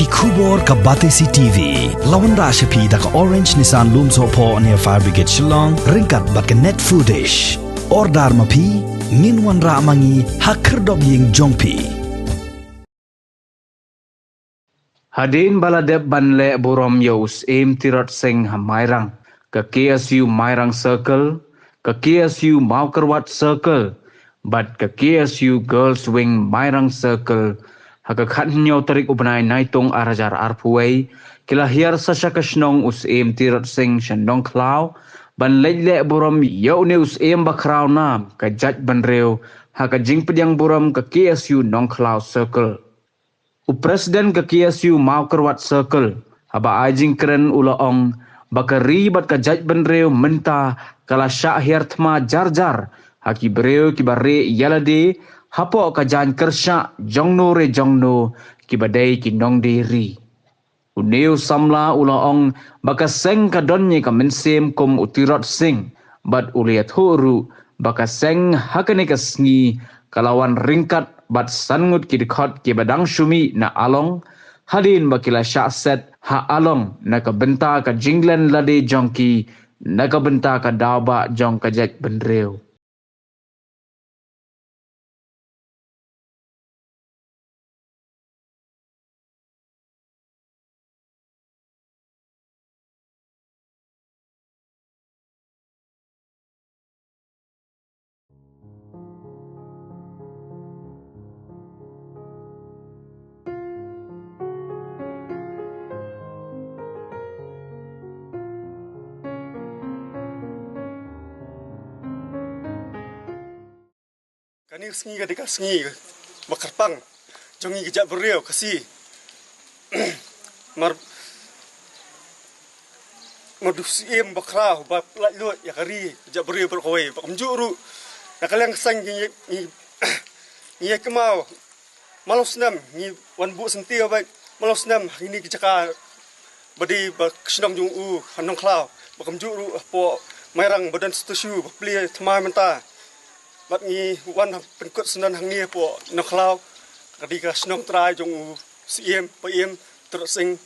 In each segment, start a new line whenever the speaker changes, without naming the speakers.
Kubor ka Batesi TV. Lawan Rashapi da ka Orange Nissan Looms Hopo near Fire Brigade Shillong. Ringkat bat ka net footage. Ordar mapi. Nginwan ra mangi hakerdog ying jongpi.
Hadin baladeb banle borom yos aim tirat sing hamairang. Ke KSU Mairang Circle. Ke KSU Maukerwat Circle. But ke KSU Girls Wing Mairang Circle. Hakakat nyo tarik ubanay naitong arajar arpuay. Kilahir sa siya kasnong us aim tirat sing shandong klaw. Ban lele borom yaw ni us aim bakraw na. Kajat banreo. Hakajing pedyang borom ke KSU Nong Klaw Circle. Presiden ke KSU Maukerwat Circle. Haba ajing keren ulaong. Baka ribat kajat banreo mentah. Kala syakhir tma jar-jar. Haki bereo kibare yalade. Hapo kajan kersyak jongno re jongno kibadai kinong diri. Uneu samla ulaong baka seng kadonye ka mensem kom utirat sing. Bat uliat huru baka seng hakane kasngi kalawan ringkat bat sangut kidikot kibadang syumi na along. Hadin bakila syakset ha along na kabenta ka jinglen lade jongki na kabenta ka daba jong kajat benreu.
Kani sengi kadika sengi bakarpang jongi kejak beriau kasi madusiem bakrau bak lut ya kari kejak beriau berkawai bak menjuru nak kalian kesang ni kemau malos nam ni wan bu senti baik malos nam ini kejaka badi bak senang jung hanong klau bak menjuru po mairang badan setuju bak beli temai mentah. Bat ni wan penkut senan hang ni po naklau kadika snong trai jong siem piem terusing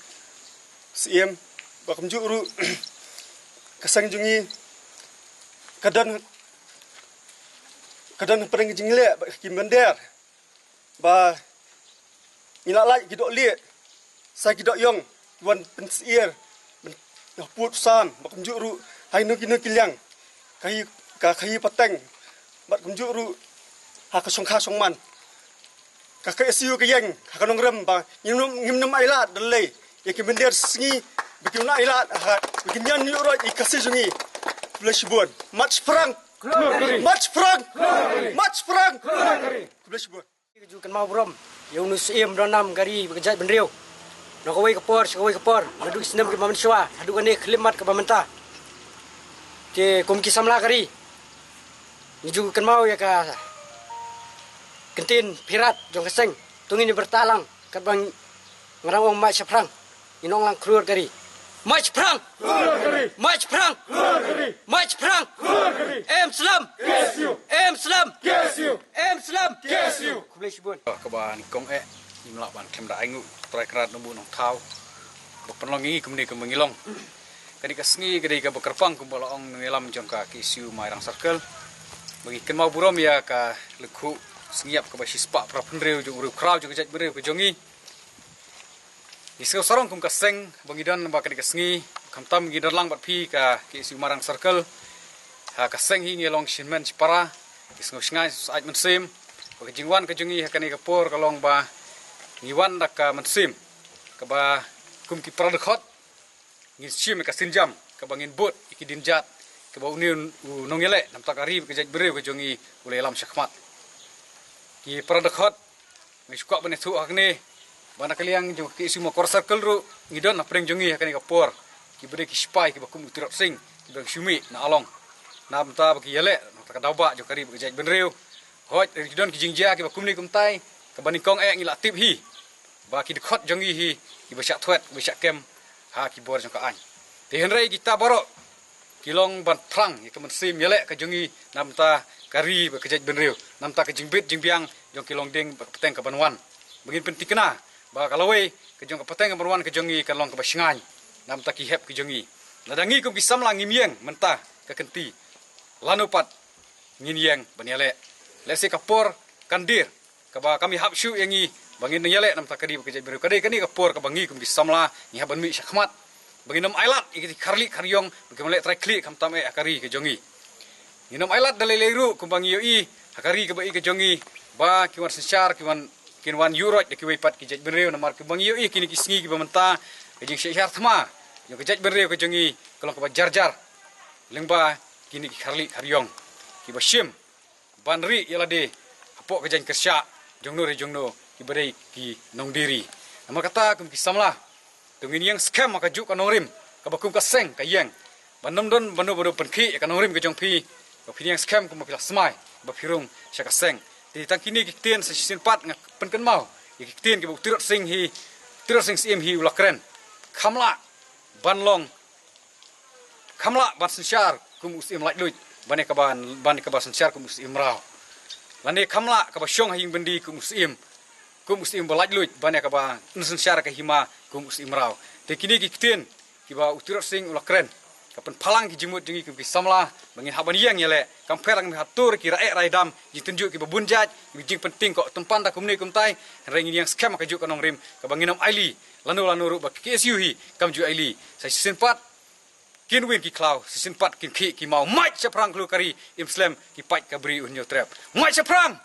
siem bakam juru kasang jungi kadan pereng jingle kim bender ba ila lai kidok lie sa kidok yong wan pensier put sam bakam juru hai no kilyang kai pateng bat kunjuru hak songkha songman kakek siu ke yang hak nongrem ba ngimnum ailat dalai ya ke bender singi bikin ailat bikin yan yuro ikasi jungi flash bon match perang flash bon
jukan mau brom Yunus im donam gari berjat bendriu nakawai kapor maduk senam ke manusia aduk ane klimat ke pemerintah ke komki samla gari ni juga kan mau ya ka kentin pirat jong keseng tungin ni bertalang kat bang ngarang ong mai seprang inong lang keluar gari mai seprang em selam kublai sibun
ka ban kong ni melak ban kem da aingu trai krat nombu nong thau penlongi kemni ke mengilong kadi ka sengi kadi ka bekerpang kumbala ong ngelam jong ka KSU Mairang Circle bagi kenmau burom ya ka lekhu sengiap ka basi spak pra pendreu jong uru kraw jong kejat bereu ke jongi isau sarong kum ka seng bangidan ba ka sengi kamtam gidan lang bat pi ka KSU Mairang Circle ha ka seng hi ngelong shinmen para isngo sngai sait mensim bagi jingwan ka jongi ha ka ni ka por ka long ba ngiwan dak ka mensim ka ba kum ki pradkhot ngin sim ka sinjam ka bangin bot ikidin jat ke bau ni nongele nam takari ke jaj bereu ke jongi ulai lam syakmat ki pradakhat ngi suka bane thu akne bana kaliang jong ki simo kor circle ru ngidon na preng jongi akane kapor ki bere ki spai ki bakum utirap sing ki bang syumi na along nam ta baki yele ta kadaba jo kari ke jaj benreu hoj ngidon ki jingja ki bakum ni kumtai ke bani kong ngi la tip hi ba ki dekhat jongi hi ki basak thwet basak kem ha ki bor jong ka an te henrei kita borok kilong ban trang ya kemen sim yele ka jongi namta kari be kejaj benreu namta ke jingbit jingbiang jong kilong ding peteng ka banwan begin penting kena ba kalawai ke jong ka pateng berwan ke jongi kan long ke basingai nam ta ki hep ke jongi ladangi kum ki samlang ngimieng mentah ke kenti lanupat nginieng baniale lese kapor kandir kaba kami hapsyu yangi bangin nyale nam ta kadi ke jai beru kadi kani kapor ka bangi kum ki samla ni haban mi syakmat bangin nam ailat ikiti karli karyong bagaimana try klik kam tam akari ke jongi ni nam ailat daleleru kum bangi yoi akari ke bai ke jongi ba kiwan sensyar kinwan eurot de kiwai pat ki jaj bereu namar ki bangi yoi kini kisngi ki bamenta ke jing syar thma yo ke jaj bereu ke jongi kalong ke jar lengba kini ki karli karyong ki basyim banri yalade apok ke jang kersya jongno ki badai ki nongdiri nama kata kum ki samla tungin yang scam maka juk kanongrim ka bakum ka seng ka yang banam don banu penki ka nongrim ke jong pi ka pi yang scam kum ka smai ba phirung sya ka seng ti tang kini ki tien sa sin pat ngak penken mau ki tien ki bu tirot sing sim hi ulakren khamla banlong khamla ban sensyar kum usim lak luit bane ka ban sensyar kum usim rau lane khamla ka ba syong hing bendi kum usim balaj luit bane ka ba sensyar ka hima kum usim rau te kini ki tien ki ba utirot sing ulakren kapan palang ki jimut jengi ki samla bangin haban yang yele kam perang mi hatur ki rae raidam ji tunjuk ki babunjat ki jing penting kok tempan ta kumni kumtai rengin yang scam ka juk kanong rim ka banginam aili lanu ru ba KSU hi kam ju aili sai season 4 kin win ki klau season 4 ki mau mai seprang klu kari Islam ki pat ka bri unyo trap mai seprang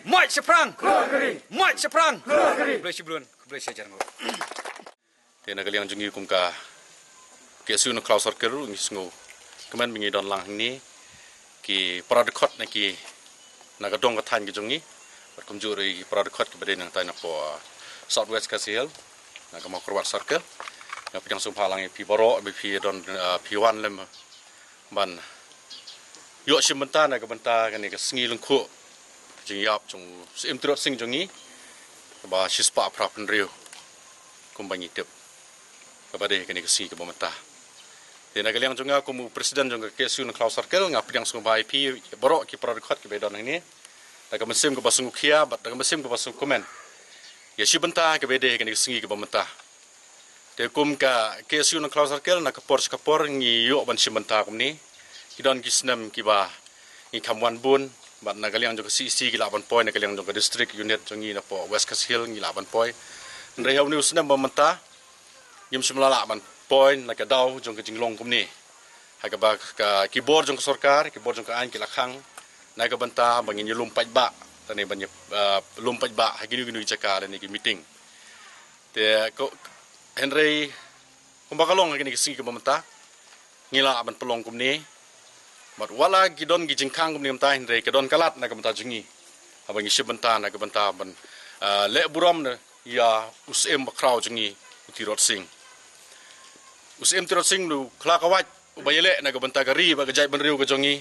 mai seprang mai seprang boleh siblun boleh sejar ngo tena kalian jengi kum ka KSU no cloud circle ngi sngo kemen bingi don lang ni ki paradekot na ki nagadong ka than ki jongi kum ju ri paradekot ki beden nang ta na po southwest kasil na ka makrwat circle na pijang sumpa lang pi boro pi don P1 lem ban yo simenta na ka benta ka ni ka sngi lungkhu jing yap chung sim trot sing jongi ba shispa prapen riu kum bangi tip ka bade ka ni ka sngi ka bomenta Tena kalian juga kumu presiden juga KSU na cloud circle ngap yang sumba IP borok ki paradekot ki bedon ini. Daga mesim ke basung kia, daga mesim ke basung komen. Ya si benta ke bede ke singi ke bamenta. Te kum ka KSU na cloud circle na kapor ngi yo ban si benta kum ni. Kidon ki senam ki ba ngi kamwan bun, bat na kalian juga CC ki 8 point na kalian juga district unit jongi na po West Kasil ngi 8 point. Ndai haw ni senam bamenta. Yim semula 8 point na kadaw jong ke jinglong kumni haga ba ka keyboard jong sarkar keyboard jong ka an ki lakhang na ka banta bangin lumpat ba tani banyak lumpat ba haginu ginu chaka ni ki meeting te ko Henry kumbakalong hagini ki singi ka banta ngila ban pelong kumni mat wala gidon gi jingkang kumni mta Henry ka don kalat na ka banta jingi abangi sibenta na ka banta ban le buram na ya usem bakraw jingi utirot sing Usim tirot sing lu kelakawat ubayele na gabanta kari ba gajai benriu ke jongi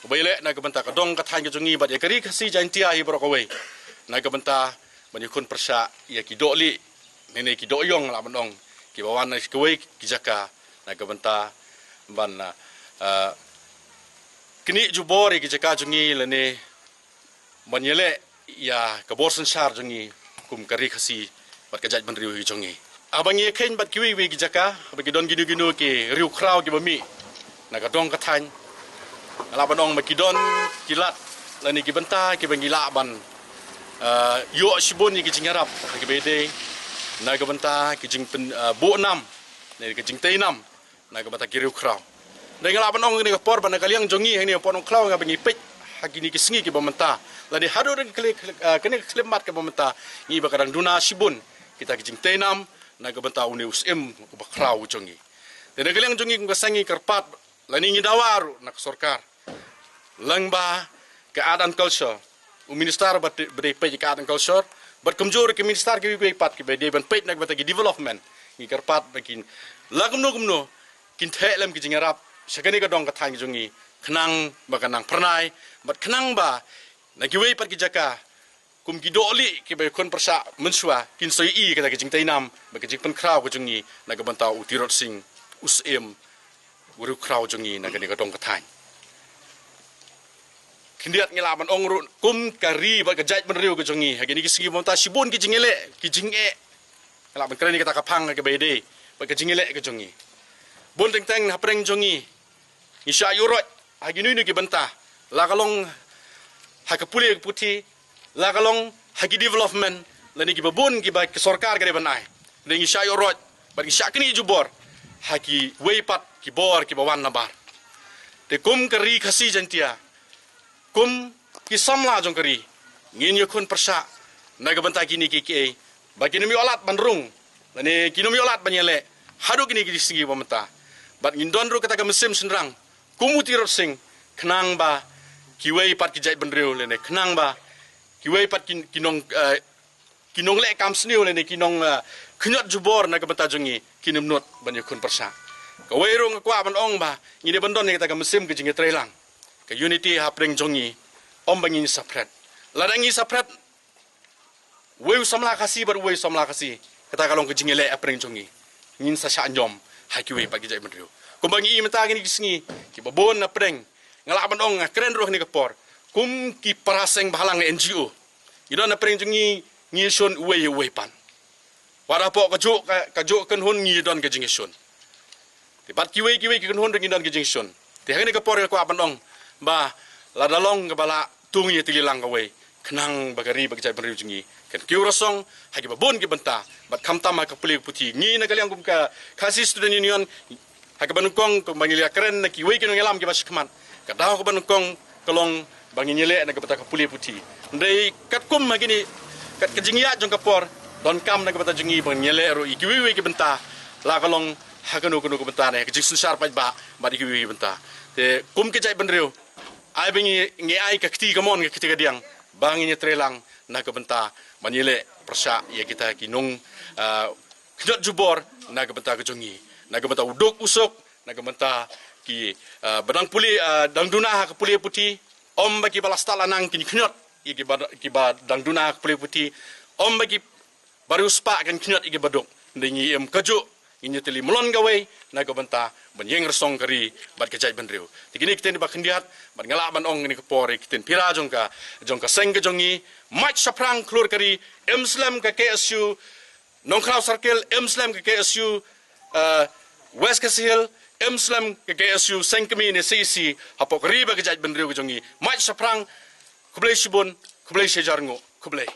ubayele na gabanta kadong kathan ke jongi ba ya kari kasi jantia hi brokawai na gabanta banyukun persa ya kidoli nene kidoyong la bandong ki bawan na kawai ki jaka na gabanta ban kini jubori ki jaka jongi lene banyele ya kabor sensar jongi kum kari kasi ba gajai benriu hi jongi abang ye kain bat kiwi wi gijaka bagi don ginu ki riu kraw ki bami naga dong kathan ala banong makidon kilat lani ki benta ki bangila ban yo shibon ki jingarap ki bede naga benta ki jing bu nam ne ki jing teinam naga benta ki riu kraw dengan ala banong ni ka por ban kaliang jongi ni ponong kraw nga bangi pek hagini ki singi ki bamenta lani hadu den kene klimat ka bamenta ni bakarang duna shibun kita ki jing teinam naga benta uni usim bakraw jongi tena kaliang jongi kung kasangi karpat lani ngidawaru nak sorkar langba keadaan culture minister beri pe keadaan culture bat kemjor ke minister ke pat ke bede ban pe nak bata ki development ni karpat bakin lagumno kin thelem ki jingarap sakani ka dong kathang jongi khnang bakanang pernai bat khnang ba nagi wei pat ki jaka kum gidoli ki be kon persa mensua kin soi i kata ki jingtai nam ba ki jingpen kraw ko jongi naga banta utirot sing usem uru kraw jongi naga ni ka dong kathang
Kendiat ngelaban ong kum kari ba kejait benriu ke jongi. Hagi ni kisigi monta sibun ki jingele ki jinge. Ngelaban keren kita kapang ke bede ba ke jingele ke jongi. Bon teng teng hapreng jongi. Isya yurot hagi ni ki bentah. La kalong hakapuli puti la kalong hagi development lani ki babun ki ba ke sarkar ke banai. Deng isya yurot ba ki syakni jubor hagi weipat ki bor ki bawan nabar. Te kum kari khasi jantia. Kum kisamla jong kari ngin yakun persa naga banta kini kiki bagi nami olat bandrung lani kini olat banyele hadu kini kiri singi pamenta bat ngin donru kata ka mesim senrang kumuti rot sing kenang ba kiwei pat kijai bandriu lene kenang ba kiwei pat kinong le kam sniu lene kinong kenyot jubor naga banta jongi kini menut banyakun persa kawai kwa ban ong ba ngide bandon ni kata ka mesim ke jingi trelang ke unity hapreng jongi om bangin sapret ladangi sapret weu samla kasi bar weu samla kasi kata kalong ke jingele hapreng jongi ngin sa sha nyom hakiwe pagi jai mendriu ko bangi mata gini kisngi ki babon hapreng ngalaban ong keren roh ni kapor kum ki paraseng bahalang NGO idon hapreng jongi ngi shon weu pan wara po kajuk kan hun ngi don ke jingi shon tibat kiwe ki kan hun ngi don ke jingi shon ti hangni kapor ko aban ong ba la dalong kepala tungi tililang kawai kenang bagari bagajai beriu jengi kan kiu rasong hagi babon ki benta bat kamtam ka puli puti ngi na kaliang kum ka kasi student union hagi banukong ko bangilia keren na kiwei ki ngelam ki basikman ka daw ko banukong kolong bangile na ka puli puti ndai kat kum hagi ni kat kejingia jong kapor don kam na ka jengi bangile ro kiwei ki benta la kolong haganu ko benta ne kejiksun syar pa ba di kiwei benta te kum ki jai benriu ai bengi nge ai ka kti kamon ke kti kadiang bangi ni trelang na ka benta manile persa ya kita kinung knot jubor na ka benta ke jongi na ka benta uduk usuk na ka benta ki badang puli dang duna ka puli puti om bagi balasta lanang kini knot ki ba dang duna ka puli puti om bagi baru spa kan knot iki baduk ndingi em kajuk ini teli melon gawe naga benta benyeng resong kari bat kejai benriu tikini kiten ba kendiat bat ngalak ban ong ni kepore kiten pira jongka seng ke jongi mach saprang klur kari Muslim ke KSU Nongkrau Circle Muslim ke KSU West Kasihl Muslim ke KSU sengkemi ni CC hapok kari ba kejai benriu ke jongi mach saprang kublai shibun kublai sejarngo kublai